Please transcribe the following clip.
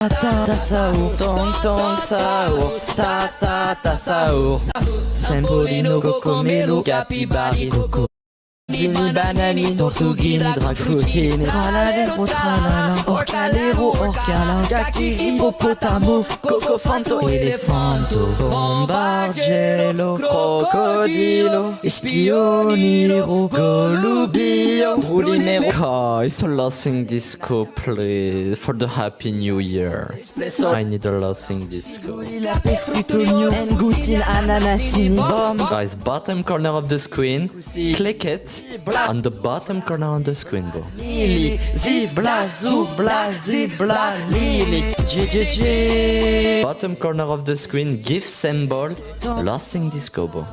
Ta ta saour, tong tong saour, ta ta ta saour. Sembolino, cocomelo, capibari, coco. Vini banani, tortuguini, dragfruitini. Tralalero, tralala, orcalero, orcala. Kaki, hippopotamo, cocofanto, elefanto. Bombardiello, crocodilo, spioniro, golubio, pulinero. Guys, a last disco play for the happy new year. I need a last disco. Guys, bottom corner of the screen, click it on the bottom corner of the screen, bro. Lili, zibla, zubla, zibla, lili, GGG. Bottom corner of the screen, GIF symbol, last disco, bro.